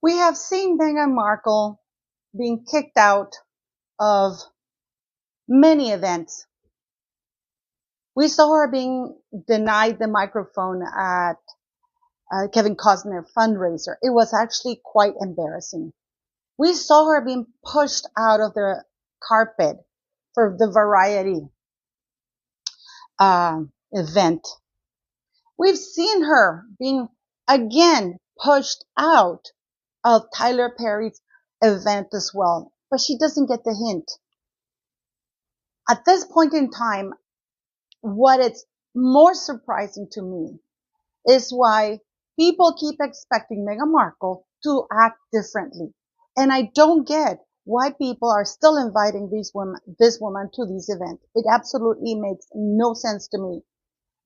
We have seen Meghan Markle being kicked out of many events. We saw her being denied the microphone at Kevin Costner fundraiser. It was actually quite embarrassing. We saw her being pushed out of the carpet for the Variety event. We've seen her being again pushed out of Tyler Perry's event as well, but she doesn't get the hint. At this point in time, what is more surprising to me is why people keep expecting Meghan Markle to act differently. And I don't get why people are still inviting this woman to these events. It absolutely makes no sense to me.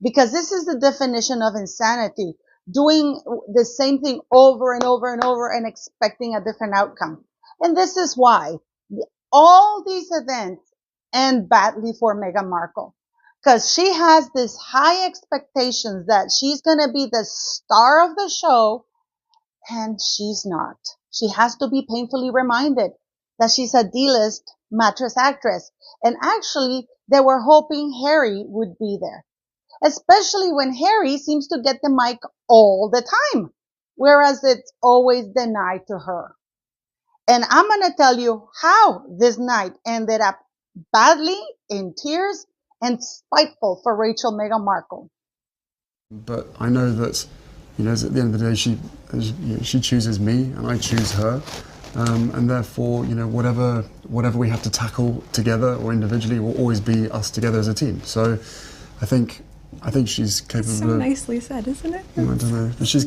Because this is the definition of insanity. Doing the same thing over and over and over and expecting a different outcome. And this is why all these events end badly for Meghan Markle. Because she has this high expectations that she's going to be the star of the show, and she's not. She has to be painfully reminded that she's a D-list mattress actress. And actually, they were hoping Harry would be there. Especially when Harry seems to get the mic all the time, whereas it's always denied to her. And I'm going to tell you how this night ended up badly, in tears, and spiteful for Rachel Meghan Markle. But I know that, at the end of the day, she chooses me and I choose her. And therefore, whatever we have to tackle together or individually will always be us together as a team. So I think she's capable. So nicely said, isn't it? I don't know, but she's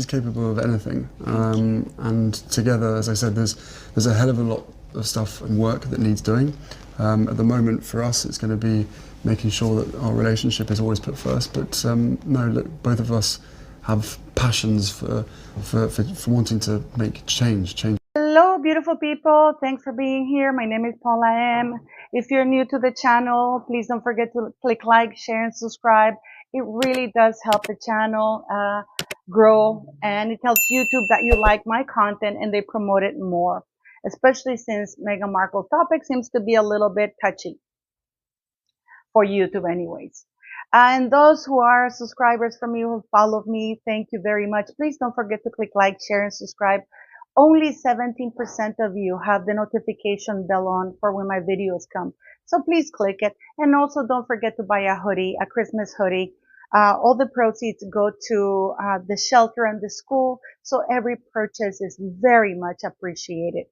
capable of anything. And together, as I said, there's a hell of a lot of stuff and work that needs doing. At the moment, for us, it's going to be making sure that our relationship is always put first. But no, look, both of us have passions for wanting to make change. Hello, beautiful people. Thanks for being here. My name is Paula M. If you're new to the channel, please don't forget to click like, share, and subscribe. It really does help the channel grow, and it tells YouTube that you like my content and they promote it more, especially since Meghan Markle's topic seems to be a little bit touchy for YouTube anyways. And those who are subscribers from you who follow me, thank you very much. Please don't forget to click like, share, and subscribe. Only 17% of you have the notification bell on for when my videos come. So please click it. And also don't forget to buy a hoodie, a Christmas hoodie. All the proceeds go to the shelter and the school. So every purchase is very much appreciated.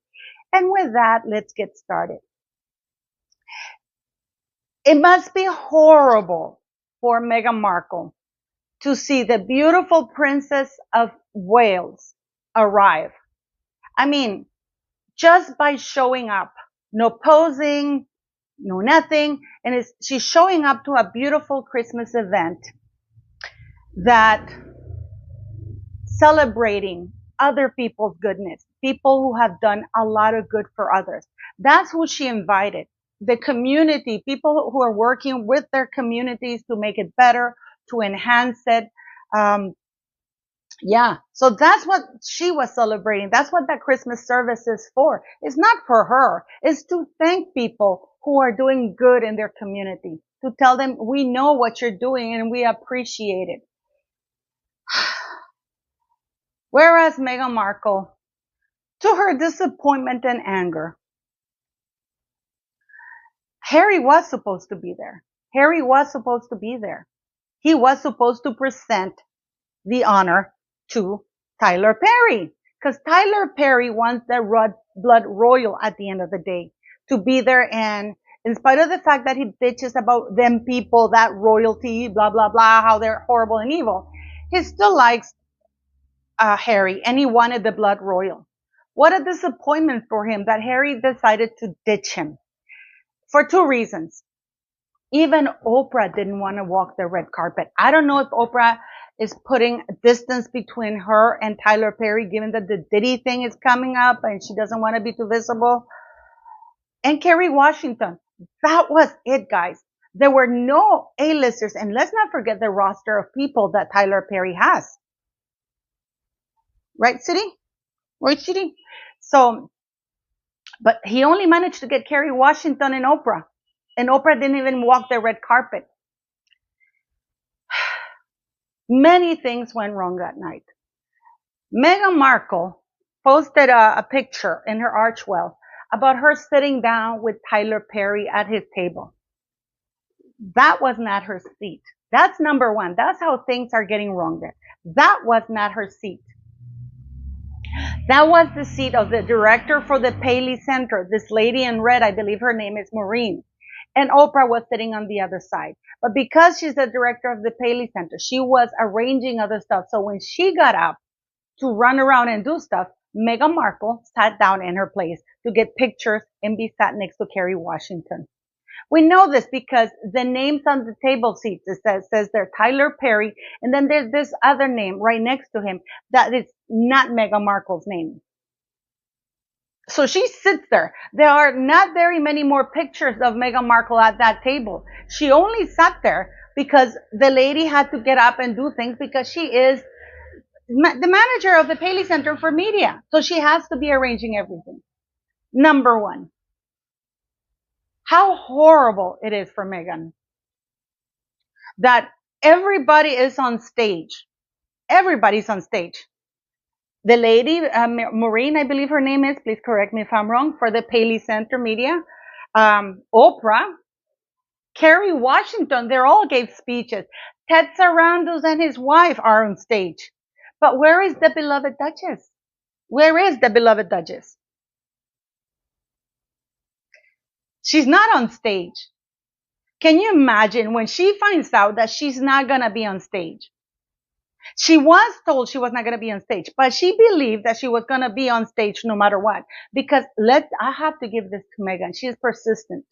And with that, let's get started. It must be horrible for Meghan Markle to see the beautiful Princess of Wales arrive. I mean, just by showing up, no posing, no nothing, and she's showing up to a beautiful Christmas event that celebrating other people's goodness, people who have done a lot of good for others. That's who she invited. The community, people who are working with their communities to make it better, to enhance it. Yeah, so that's what she was celebrating. That's what that Christmas service is for. It's not for her. It's to thank people who are doing good in their community, to tell them we know what you're doing and we appreciate it. Whereas Meghan Markle, to her disappointment and anger, Harry was supposed to be there. Harry was supposed to be there. He was supposed to present the honor to Tyler Perry, because Tyler Perry wants the blood royal at the end of the day to be there. And in spite of the fact that he bitches about them people, that royalty, blah, blah, blah, how they're horrible and evil, he still likes Harry, and he wanted the blood royal. What a disappointment for him that Harry decided to ditch him for two reasons. Even Oprah didn't want to walk the red carpet. I don't know if Oprah is putting distance between her and Tyler Perry, given that the Diddy thing is coming up and she doesn't want to be too visible. And Kerry Washington. That was it, guys. There were no A-listers. And let's not forget the roster of people that Tyler Perry has. Right, City? Right, Chidi? So, but he only managed to get Kerry Washington and Oprah. And Oprah didn't even walk the red carpet. Many things went wrong that night. Meghan Markle posted a picture in her archwell about her sitting down with Tyler Perry at his table. That was not her seat. That's number one. That's how things are getting wrong there. That was not her seat. That was the seat of the director for the Paley Center. This lady in red, I believe her name is Maureen. And Oprah was sitting on the other side. But because she's the director of the Paley Center, she was arranging other stuff. So when she got up to run around and do stuff, Meghan Markle sat down in her place to get pictures and be sat next to Kerry Washington. We know this because the names on the table seats, it says there Tyler Perry, and then there's this other name right next to him that is not Meghan Markle's name. So she sits there. There are not very many more pictures of Meghan Markle at that table. She only sat there because the lady had to get up and do things because she is the manager of the Paley Center for Media. So she has to be arranging everything. Number one. How horrible it is for Meghan that everybody is on stage. Everybody's on stage. The lady, Maureen, I believe her name is, please correct me if I'm wrong, for the Paley Center Media. Oprah, Kerry Washington, they all gave speeches. Ted Sarandos and his wife are on stage. But where is the beloved Duchess? Where is the beloved Duchess? She's not on stage. Can you imagine when she finds out that she's not going to be on stage? She was told she was not going to be on stage, but she believed that she was going to be on stage no matter what. Because I have to give this to Meghan. She is persistent.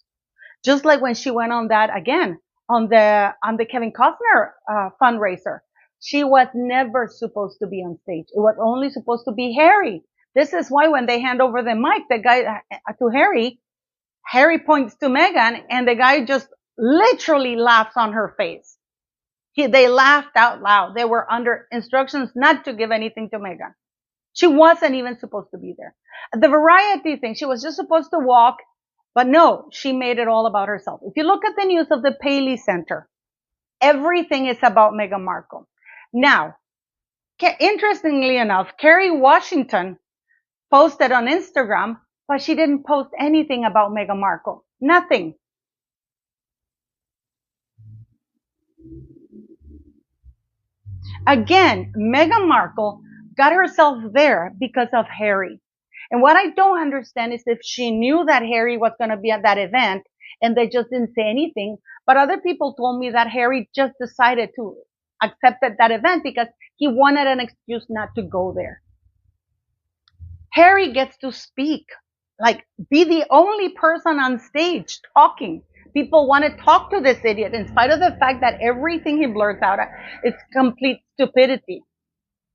Just like when she went on that again on the Kevin Costner fundraiser. She was never supposed to be on stage. It was only supposed to be Harry. This is why when they hand over the mic, the guy to Harry points to Meghan, and the guy just literally laughs on her face. They laughed out loud. They were under instructions not to give anything to Meghan. She wasn't even supposed to be there. The variety thing, she was just supposed to walk, but no, she made it all about herself. If you look at the news of the Paley Center, everything is about Meghan Markle. Now, interestingly enough, Kerry Washington posted on Instagram, but she didn't post anything about Meghan Markle. Nothing. Again, Meghan Markle got herself there because of Harry. And what I don't understand is if she knew that Harry was going to be at that event and they just didn't say anything. But other people told me that Harry just decided to accept that event because he wanted an excuse not to go there. Harry gets to speak, like be the only person on stage talking. People want to talk to this idiot in spite of the fact that everything he blurts out is complete stupidity.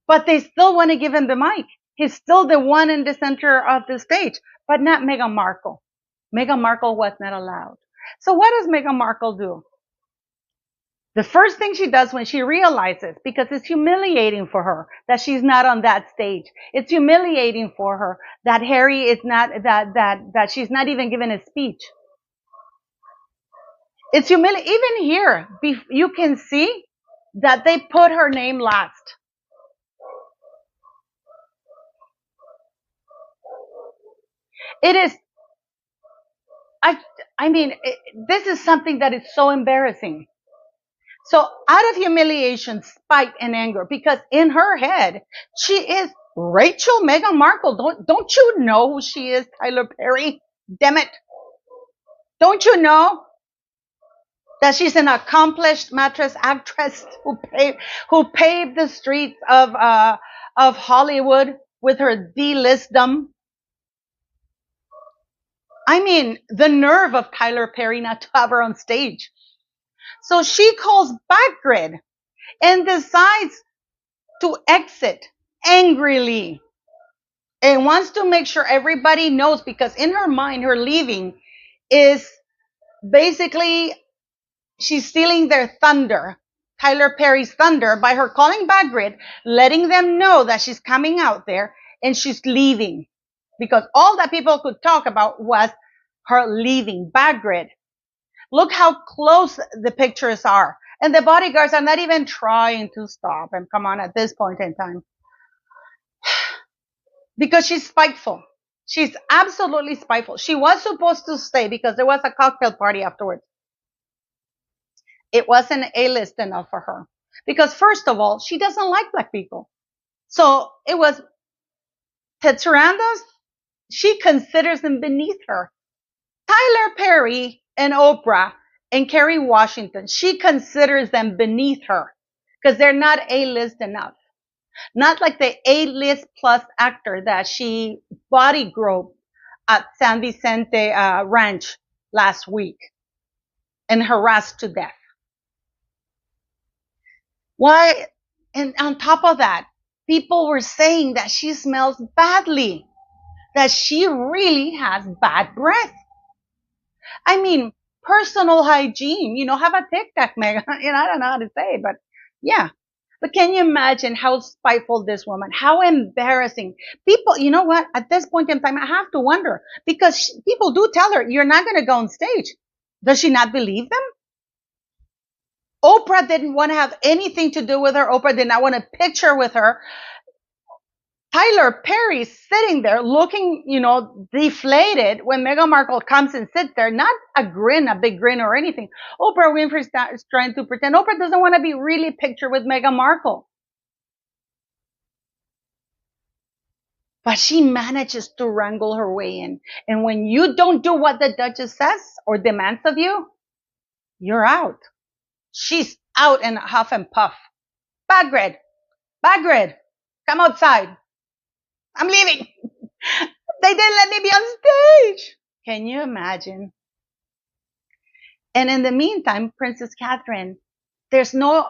But they still want to give him the mic. He's still the one in the center of the stage, but not Meghan Markle. Meghan Markle was not allowed. So what does Meghan Markle do? The first thing she does when she realizes, because it's humiliating for her that she's not on that stage. It's humiliating for her that Harry is not, that she's not even given a speech. It's humiliating. Even here, you can see that they put her name last. It is, I mean, this is something that is so embarrassing. So out of humiliation, spite, and anger, because in her head, she is Rachel Meghan Markle. Don't you know who she is, Tyler Perry? Damn it. Don't you know that she's an accomplished mattress actress who paved the streets of Hollywood with her D-listdom? I mean, the nerve of Tyler Perry not to have her on stage. So she calls Backgrid and decides to exit angrily and wants to make sure everybody knows, because in her mind, her leaving is basically she's stealing their thunder, Tyler Perry's thunder, by her calling Backgrid, letting them know that she's coming out there and she's leaving because all that people could talk about was her leaving. Bad grid. Look how close the pictures are. And the bodyguards are not even trying to stop him. Come on, at this point in time. Because she's spiteful. She's absolutely spiteful. She was supposed to stay because there was a cocktail party afterwards. It wasn't A-list enough for her. Because first of all, she doesn't like black people. So it was Tetsurandas. She considers them beneath her. Tyler Perry and Oprah and Kerry Washington, she considers them beneath her because they're not A-list enough. Not like the A-list plus actor that she body groped at San Vicente Ranch last week and harassed to death. Why? And on top of that, people were saying that she smells badly, that she really has bad breath. I mean, personal hygiene, have a Tic Tac, Meghan. I don't know how to say it, but yeah. But can you imagine how spiteful this woman, how embarrassing. People, you know what? At this point in time, I have to wonder because people do tell her, you're not going to go on stage. Does she not believe them? Oprah didn't want to have anything to do with her. Oprah did not want a picture with her. Tyler Perry sitting there looking, deflated when Meghan Markle comes and sits there, not a big grin or anything. Oprah Winfrey is trying to pretend. Oprah doesn't want to be really pictured with Meghan Markle. But she manages to wrangle her way in. And when you don't do what the Duchess says or demands of you, you're out. She's out in a huff and puff. Bad grid, come outside. I'm leaving. They didn't let me be on stage. Can you imagine? And in the meantime, Princess Catherine, there's no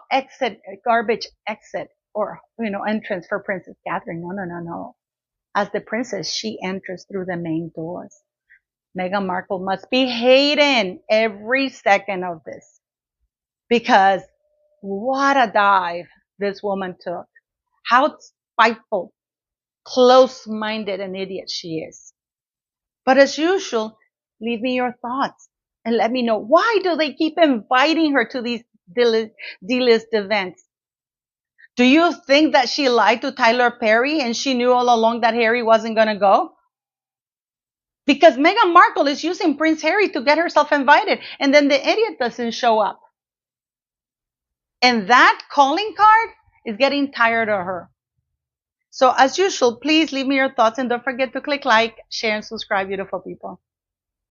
garbage exit or, entrance for Princess Catherine. No. As the princess, she enters through the main doors. Meghan Markle must be hating every second of this because what a dive this woman took. How spiteful, close-minded an idiot she is. But as usual, leave me your thoughts and let me know, why do they keep inviting her to these D-list events? Do you think that she lied to Tyler Perry and she knew all along that Harry wasn't going to go? Because Meghan Markle is using Prince Harry to get herself invited, and then the idiot doesn't show up. And that calling card is getting tired of her. So as usual, please leave me your thoughts and don't forget to click like, share, and subscribe, beautiful people.